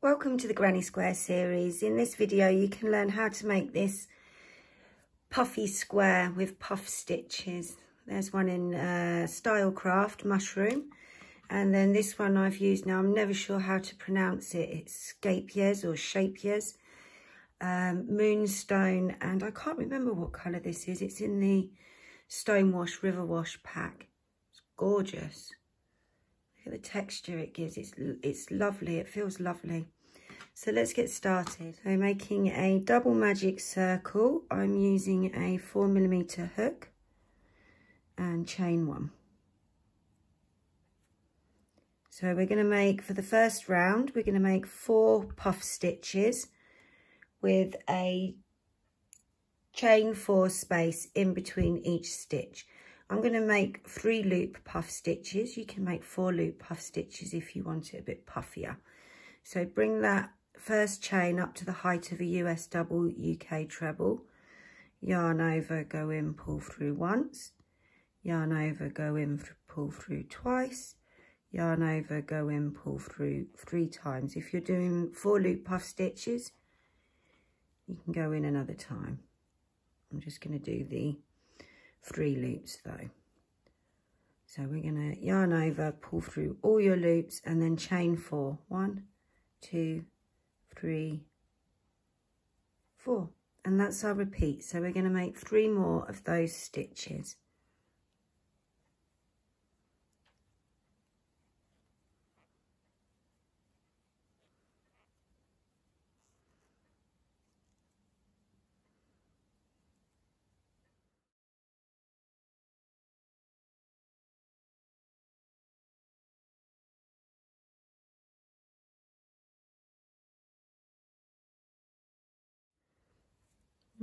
Welcome to the Granny Square series. In this video you can learn how to make this puffy square with puff stitches. There's one in Stylecraft Mushroom, and then this one I've used, now I'm never sure how to pronounce it, it's Scapiers or Shapiers, Moonstone, and I can't remember what colour this is. It's in the Stonewash River Wash pack. It's gorgeous. Look at the texture it gives. It's lovely. It feels lovely. So let's get started. So making a double magic circle, I'm using a 4mm hook and chain 1. So we're going to make, for the first round, we're going to make 4 puff stitches with a chain 4 space in between each stitch. I'm going to make 3 loop puff stitches. You can make 4 loop puff stitches if you want it a bit puffier. So bring that first chain up to the height of a US double, UK treble. Yarn over, go in, pull through once. Yarn over, go in, pull through twice. Yarn over, go in, pull through 3 times. If you're doing 4 loop puff stitches, you can go in another time. I'm just going to do the 3 loops though. So we're going to yarn over, pull through all your loops and then chain 4. 1, 2, 3, 4. And that's our repeat. So we're going to make 3 more of those stitches.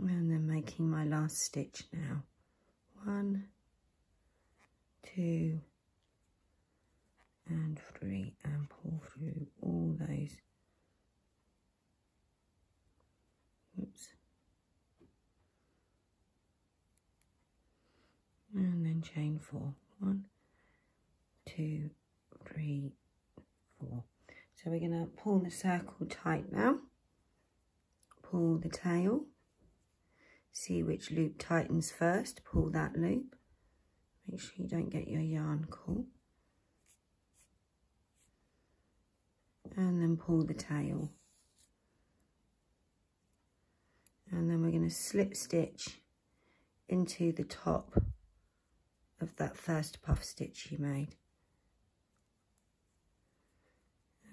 And then making my last stitch now. 1, 2, and 3, and pull through all those. Oops. And then chain 4. 1, 2, 3, 4. So we're going to pull the circle tight now. Pull the tail. See which loop tightens first, pull that loop. Make sure you don't get your yarn caught. And then pull the tail. And then we're going to slip stitch into the top of that first puff stitch you made.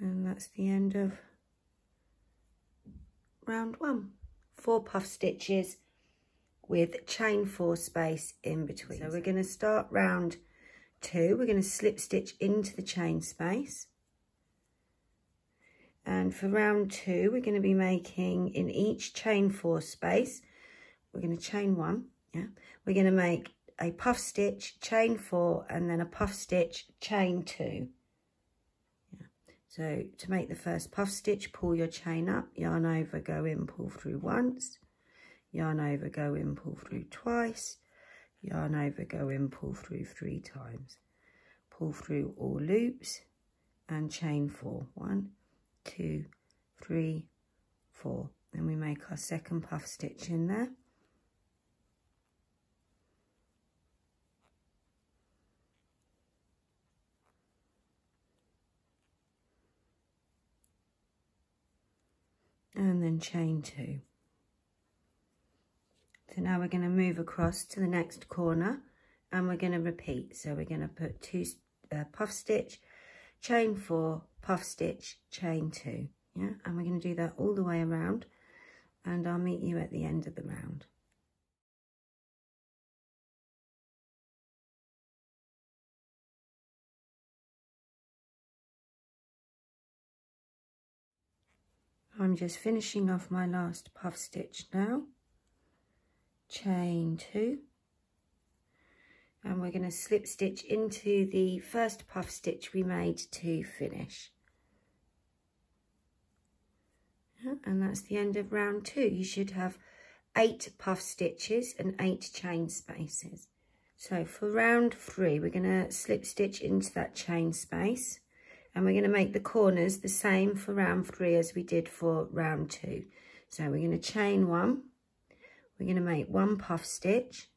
And that's the end of round 1. 4 puff stitches with chain 4 space in between. So we're going to start round 2. We're going to slip stitch into the chain space. And for round 2, we're going to be making in each chain 4 space, we're going to chain 1, yeah. We're going to make a puff stitch, chain 4, and then a puff stitch, chain 2. Yeah. So to make the first puff stitch, pull your chain up, yarn over, go in, pull through once. Yarn over, go in, pull through twice. Yarn over, go in, pull through 3 times. Pull through all loops and chain 4. 1, 2, 3, 4. Then we make our second puff stitch in there. And then chain 2. So now we're going to move across to the next corner and we're going to repeat. So we're going to put 2 puff stitch, chain 4, puff stitch, chain 2. Yeah, and we're going to do that all the way around, and I'll meet you at the end of the round. I'm just finishing off my last puff stitch now. Chain 2, and we're going to slip stitch into the first puff stitch we made to finish. And that's the end of round 2. You should have 8 puff stitches and 8 chain spaces. So for round 3, we're going to slip stitch into that chain space, and we're going to make the corners the same for round 3 as we did for round 2. So we're going to chain 1, we're going to make 1 puff stitch,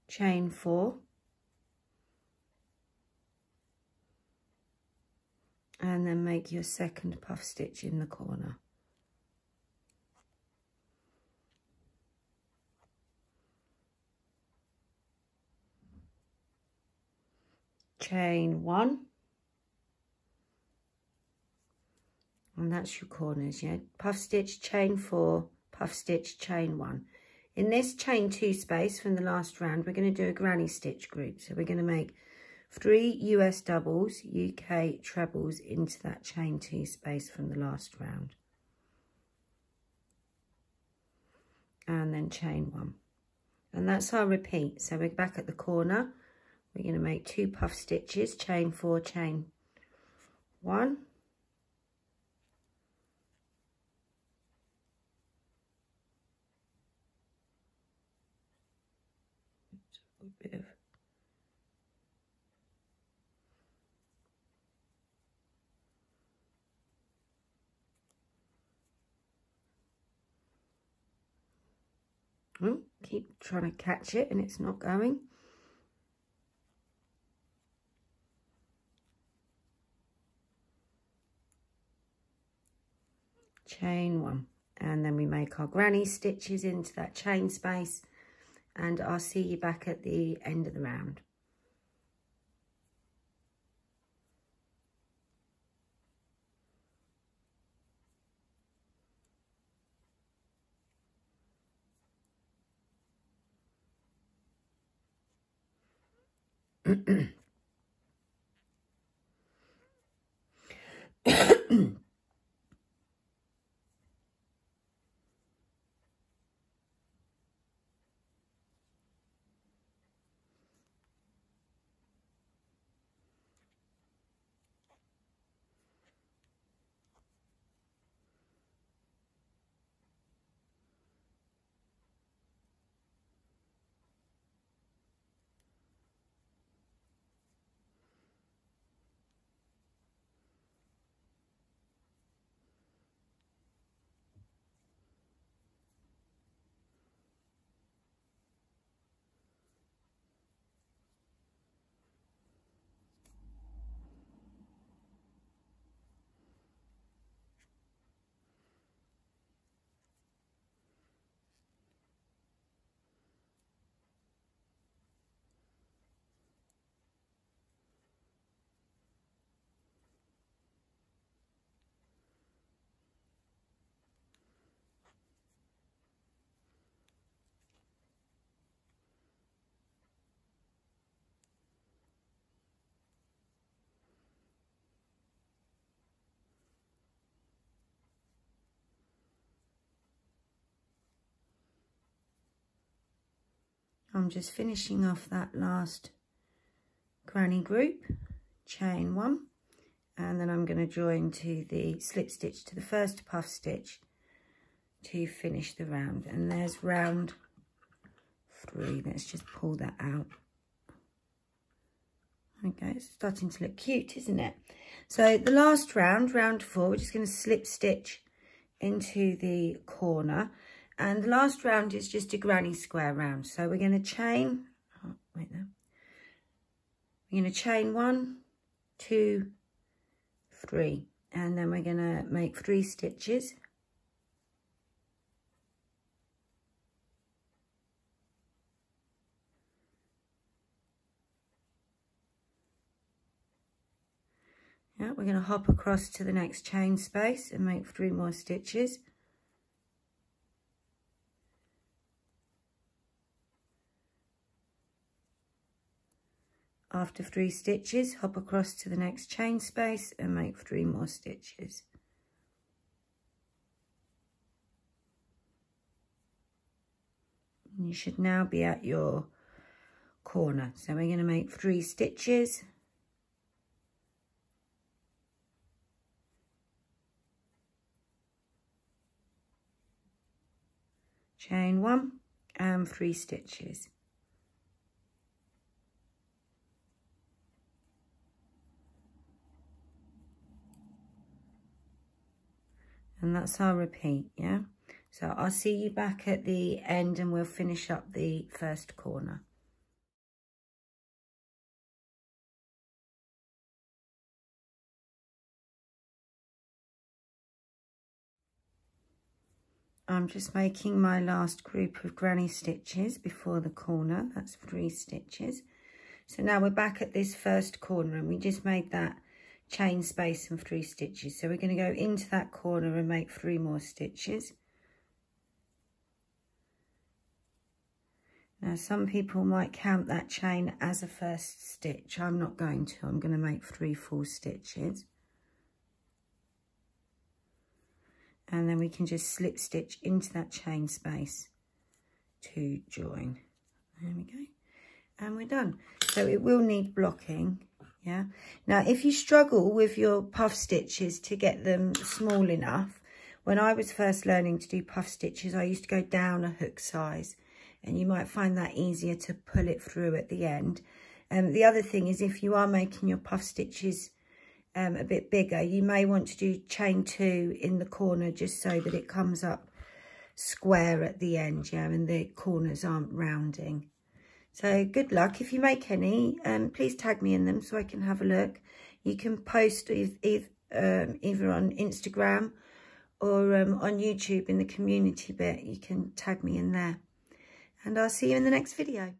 chain 4, and then make your second puff stitch in the corner. Chain 1, and that's your corners, yeah. Puff stitch, chain 4, puff stitch, chain 1. In this chain 2 space from the last round, we're going to do a granny stitch group. So we're going to make 3 US doubles, UK trebles into that chain 2 space from the last round. And then chain 1. And that's our repeat. So we're back at the corner. We're going to make 2 puff stitches, chain 4, chain 1. A bit of keep trying to catch it and it's not going. Chain 1, and then we make our granny stitches into that chain space, and I'll see you back at the end of the round. I'm just finishing off that last granny group, chain 1, and then I'm going to join to the slip stitch to the first puff stitch to finish the round. And there's round 3. Let's just pull that out. Okay, it's starting to look cute, isn't it? So the last round, round 4, we're just going to slip stitch into the corner. And the last round is just a granny square round. So we're going to chain, oh, wait there. We're going to chain 1, 2, 3. And then we're going to make 3 stitches. Yeah, we're going to hop across to the next chain space and make 3 more stitches. After 3 stitches, hop across to the next chain space and make 3 more stitches. And you should now be at your corner. So we're going to make 3 stitches. Chain 1, and 3 stitches. And that's our repeat, yeah? So I'll see you back at the end and we'll finish up the first corner. I'm just making my last group of granny stitches before the corner. That's 3 stitches. So now we're back at this first corner and we just made that chain space and 3 stitches. So we're going to go into that corner and make 3 more stitches. Now some people might count that chain as a first stitch. I'm not going to. I'm going to make 3 full stitches. And then we can just slip stitch into that chain space to join. There we go. And we're done. So it will need blocking, yeah. Now if you struggle with your puff stitches to get them small enough, when I was first learning to do puff stitches, I used to go down a hook size, and you might find that easier to pull it through at the end. The other thing is, if you are making your puff stitches a bit bigger, you may want to do chain 2 in the corner just so that it comes up square at the end, yeah, and the corners aren't rounding. So good luck. If you make any, please tag me in them so I can have a look. You can post either on Instagram or on YouTube in the community bit. You can tag me in there. And I'll see you in the next video.